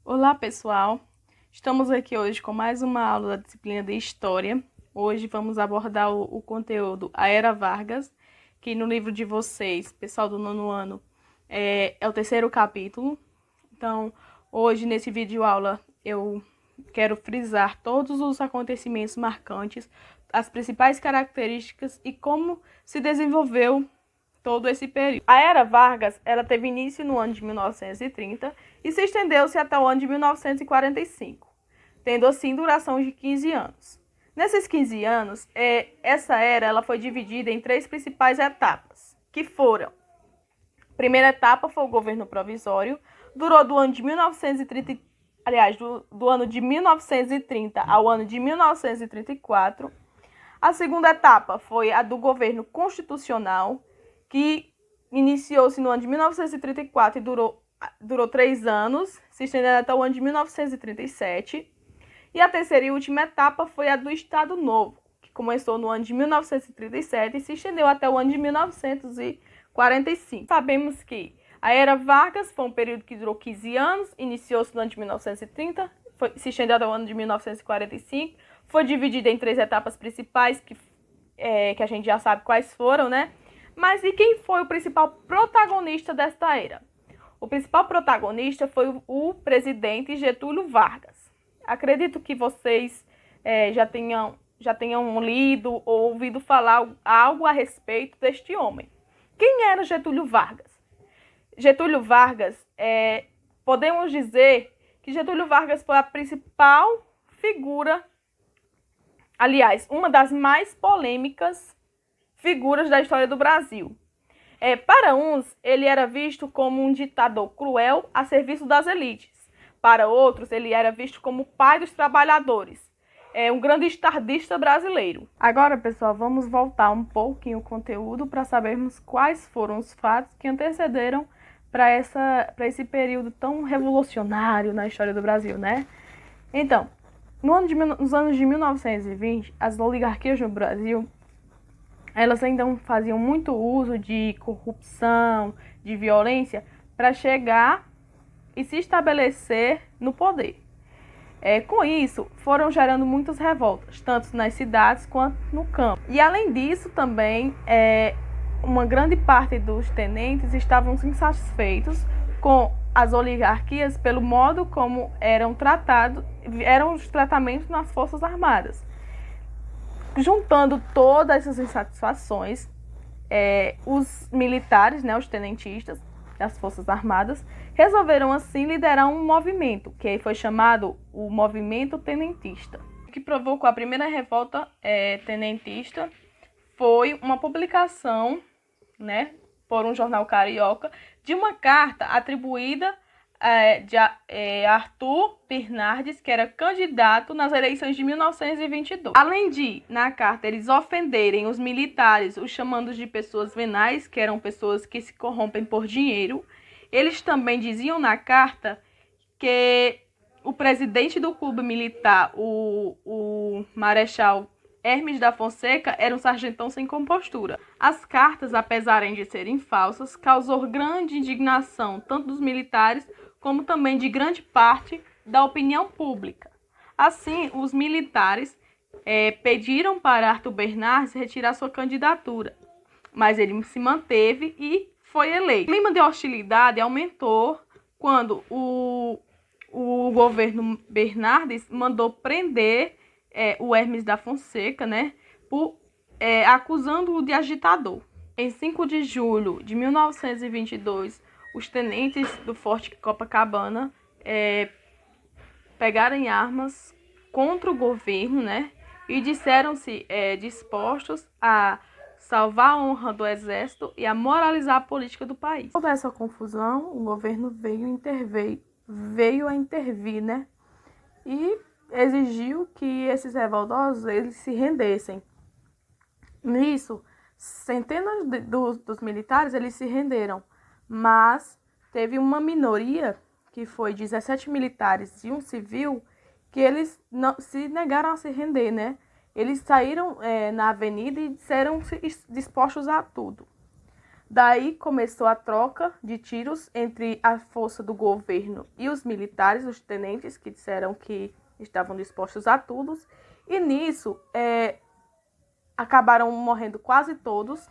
Olá, pessoal! Estamos aqui hoje com mais uma aula da disciplina de História. Hoje vamos abordar o conteúdo A Era Vargas, que no livro de vocês, pessoal do nono ano, é o terceiro capítulo. Então, hoje nesse vídeo aula eu quero frisar todos os acontecimentos marcantes, as principais características e como se desenvolveu todo esse período. A Era Vargas, ela teve início no ano de 1930 e se estendeu-se até o ano de 1945, tendo assim duração de 15 anos. Nesses 15 anos, essa era ela foi dividida em três principais etapas, que foram: a primeira etapa foi o governo provisório, durou do ano de 1930, do ano de 1930 ao ano de 1934. A segunda etapa foi a do governo constitucional, que iniciou-se no ano de 1934 e durou 3 anos, se estendendo até o ano de 1937. E a terceira e última etapa foi a do Estado Novo, que começou no ano de 1937 e se estendeu até o ano de 1945. Sabemos que a Era Vargas foi um período que durou 15 anos, iniciou-se no ano de 1930, se estendeu até o ano de 1945, foi dividida em três etapas principais, que a gente já sabe quais foram, né? Mas e quem foi o principal protagonista desta era? O principal protagonista foi o presidente Getúlio Vargas. Acredito que vocês já tenham lido ou ouvido falar algo a respeito deste homem. Quem era Getúlio Vargas? Getúlio Vargas, podemos dizer que Getúlio Vargas foi a principal figura, aliás, uma das mais polêmicas figuras da história do Brasil. Para uns, ele era visto como um ditador cruel a serviço das elites. Para outros, ele era visto como o pai dos trabalhadores. Um grande estadista brasileiro. Agora, pessoal, vamos voltar um pouquinho o conteúdo para sabermos quais foram os fatos que antecederam para esse período tão revolucionário na história do Brasil, né? Então, nos anos de 1920, as oligarquias no Brasil, elas ainda faziam muito uso de corrupção, de violência, para chegar e se estabelecer no poder. Com isso, foram gerando muitas revoltas, tanto nas cidades quanto no campo. E além disso, também, uma grande parte dos tenentes estavam insatisfeitos com as oligarquias pelo modo como eram os tratamentos nas Forças Armadas. Juntando todas essas insatisfações, os militares, né, os tenentistas das Forças Armadas, resolveram assim liderar um movimento, que foi chamado o Movimento Tenentista. O que provocou a primeira revolta tenentista foi uma publicação, né, por um jornal carioca, de uma carta atribuída de Arthur Bernardes, que era candidato nas eleições de 1922. Além de, na carta, eles ofenderem os militares, os chamando de pessoas venais, que eram pessoas que se corrompem por dinheiro, eles também diziam na carta que o presidente do clube militar, o Marechal Hermes da Fonseca, era um sargentão sem compostura. As cartas, apesar de serem falsas, causou grande indignação, tanto dos militares como também de grande parte da opinião pública. Assim, os militares pediram para Arthur Bernardes retirar sua candidatura, mas ele se manteve e foi eleito. O clima de hostilidade aumentou quando o governo Bernardes mandou prender o Hermes da Fonseca, né, acusando-o de agitador. Em 5 de julho de 1922, os tenentes do Forte Copacabana pegaram armas contra o governo, né, e disseram-se dispostos a salvar a honra do exército e a moralizar a política do país. Houve essa confusão, o governo veio a intervir, né, e exigiu que esses revoltosos eles se rendessem. Nisso, centenas dos militares eles se renderam, mas teve uma minoria, que foi 17 militares e um civil, que eles não se negaram a se render, né? Eles saíram na avenida e disseram-se dispostos a tudo. Daí começou a troca de tiros entre a força do governo e os militares, os tenentes, que disseram que estavam dispostos a tudo. E nisso, acabaram morrendo quase todos.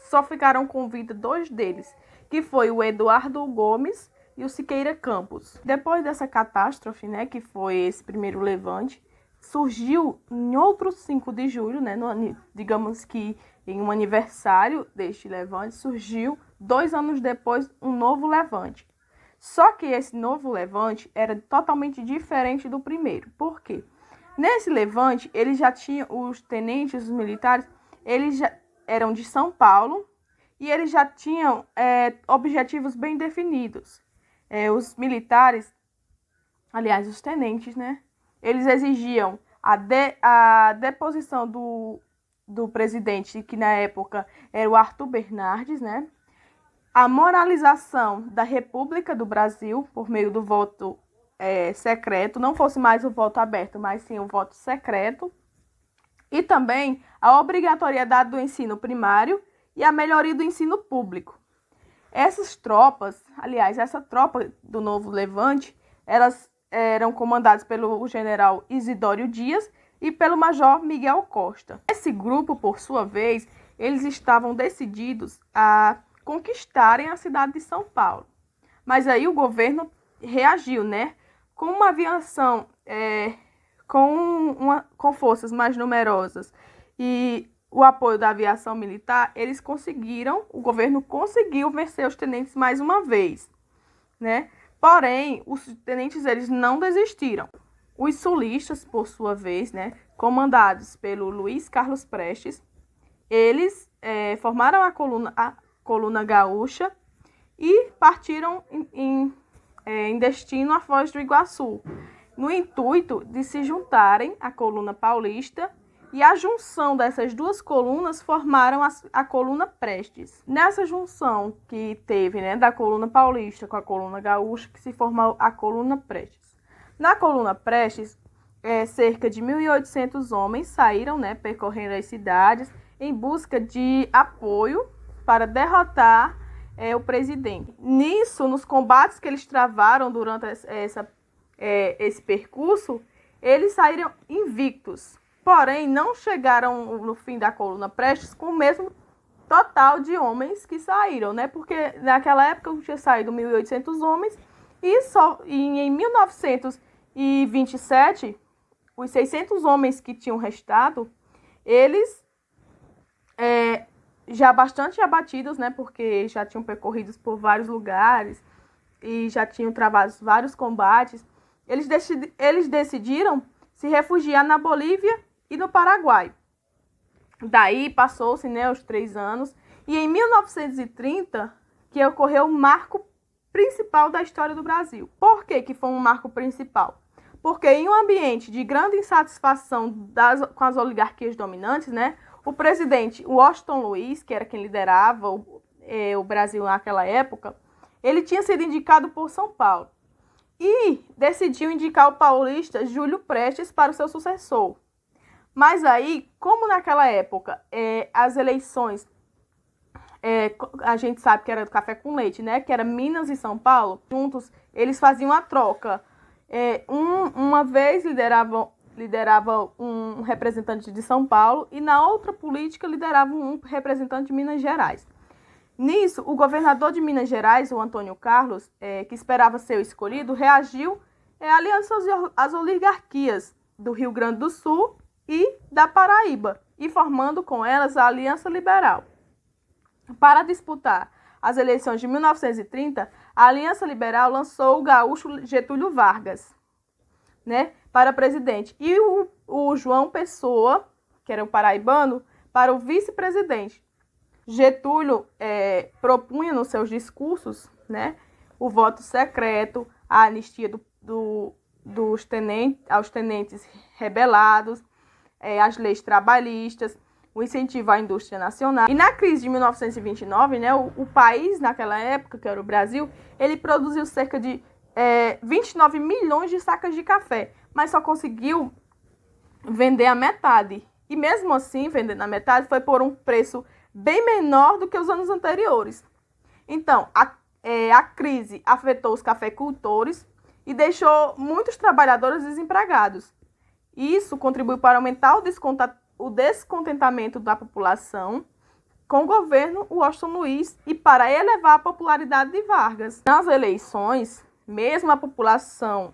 Só ficaram com vida 2 deles, que foi o Eduardo Gomes e o Siqueira Campos. Depois dessa catástrofe, né, que foi esse primeiro levante, surgiu em outro 5 de julho, né, digamos que em um aniversário deste levante, surgiu 2 anos depois um novo levante. Só que esse novo levante era totalmente diferente do primeiro. Por quê? Nesse levante, eles já tinham, os tenentes, os militares, eles já eram de São Paulo e eles já tinham objetivos bem definidos. Os militares, aliás, os tenentes, né? Eles exigiam a deposição do presidente, que na época era o Arthur Bernardes, né? A moralização da República do Brasil por meio do voto secreto, não fosse mais o voto aberto, mas sim o voto secreto. E também a obrigatoriedade do ensino primário e a melhoria do ensino público. Essas tropas, aliás, essa tropa do Novo Levante, elas eram comandadas pelo general Isidório Dias e pelo major Miguel Costa. Esse grupo, por sua vez, eles estavam decididos a conquistarem a cidade de São Paulo. Mas aí o governo reagiu, né? Com uma aviação com forças mais numerosas e o apoio da aviação militar, o governo conseguiu vencer os tenentes mais uma vez, né? Porém, os tenentes eles não desistiram. Os sulistas, por sua vez, né, comandados pelo Luiz Carlos Prestes, eles formaram a coluna gaúcha e partiram em destino à Foz do Iguaçu, no intuito de se juntarem à coluna paulista, e a junção dessas duas colunas formaram a coluna Prestes. Nessa junção que teve, né, da coluna paulista com a coluna gaúcha, que se formou a coluna Prestes. Na coluna Prestes, cerca de 1.800 homens saíram, né, percorrendo as cidades em busca de apoio para derrotar o presidente. Nisso, nos combates que eles travaram durante esse percurso, eles saíram invictos. Porém, não chegaram no fim da coluna Prestes com o mesmo total de homens que saíram, né? Porque naquela época tinha saído 1.800 homens e em 1927, os 600 homens que tinham restado, eles já bastante abatidos, né? Porque já tinham percorrido por vários lugares e já tinham travado vários combates. Eles decidiram se refugiar na Bolívia e no Paraguai. Daí passou-se, né, os 3 anos, e em 1930 que ocorreu o marco principal da história do Brasil. Por que foi um marco principal? Porque em um ambiente de grande insatisfação com as oligarquias dominantes, né, o presidente Washington Luiz, que era quem liderava o Brasil naquela época, ele tinha sido indicado por São Paulo e decidiu indicar o paulista Júlio Prestes para o seu sucessor. Mas aí, como naquela época as eleições, a gente sabe que era do café com leite, né? Que era Minas e São Paulo, juntos eles faziam a troca. Uma vez liderava um representante de São Paulo e na outra política liderava um representante de Minas Gerais. Nisso, o governador de Minas Gerais, o Antônio Carlos, que esperava ser o escolhido, reagiu aliando às oligarquias do Rio Grande do Sul e da Paraíba, e formando com elas a Aliança Liberal. Para disputar as eleições de 1930, a Aliança Liberal lançou o gaúcho Getúlio Vargas, né, para presidente, e o João Pessoa, que era o paraibano, para o vice-presidente. Getúlio propunha nos seus discursos, né, o voto secreto, a anistia aos tenentes rebelados, as leis trabalhistas, o incentivo à indústria nacional. E na crise de 1929, né, o país, naquela época, que era o Brasil, ele produziu cerca de 29 milhões de sacas de café, mas só conseguiu vender a metade. E mesmo assim, vendendo a metade, foi por um preço bem menor do que os anos anteriores. Então, a crise afetou os cafeicultores e deixou muitos trabalhadores desempregados. Isso contribuiu para aumentar o descontentamento da população com o governo Washington Luiz e para elevar a popularidade de Vargas. Nas eleições, mesmo a população,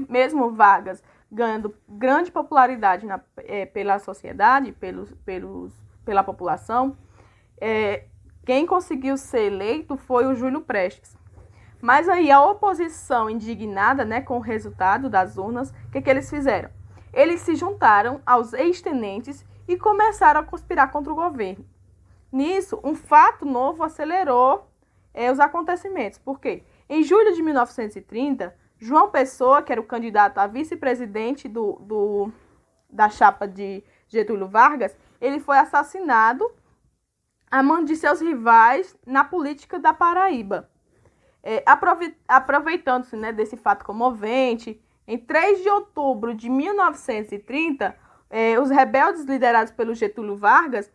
mesmo Vargas ganhando grande popularidade pela sociedade, pela população, quem conseguiu ser eleito foi o Júlio Prestes. Mas aí a oposição, indignada, né, com o resultado das urnas, o que eles fizeram? Eles se juntaram aos ex-tenentes e começaram a conspirar contra o governo. Nisso, um fato novo acelerou os acontecimentos. Por quê? Em julho de 1930, João Pessoa, que era o candidato a vice-presidente da chapa de Getúlio Vargas, ele foi assassinado a mão de seus rivais na política da Paraíba. Aproveitando-se, né, desse fato comovente, em 3 de outubro de 1930, os rebeldes liderados pelo Getúlio Vargas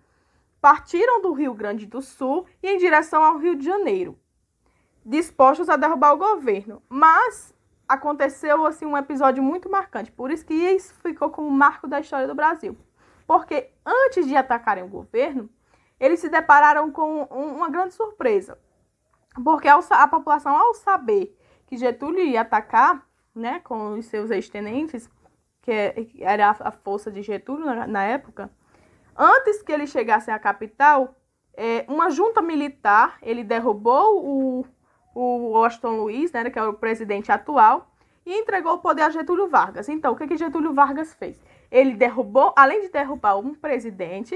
partiram do Rio Grande do Sul e em direção ao Rio de Janeiro, dispostos a derrubar o governo. Mas aconteceu assim, um episódio muito marcante, por isso que isso ficou como marco da história do Brasil. Porque antes de atacarem o governo, eles se depararam com uma grande surpresa. Porque a população, ao saber que Getúlio ia atacar, né, com os seus ex-tenentes, que era a força de Getúlio na época, antes que eles chegassem à capital, uma junta militar, ele derrubou o Washington Luiz, né, que é o presidente atual, e entregou o poder a Getúlio Vargas. Então, o que Getúlio Vargas fez? Ele derrubou, além de derrubar um presidente,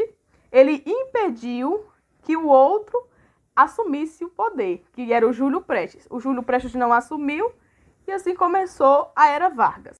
ele impediu que o outro assumisse o poder, que era o Júlio Prestes. O Júlio Prestes não assumiu e assim começou a Era Vargas.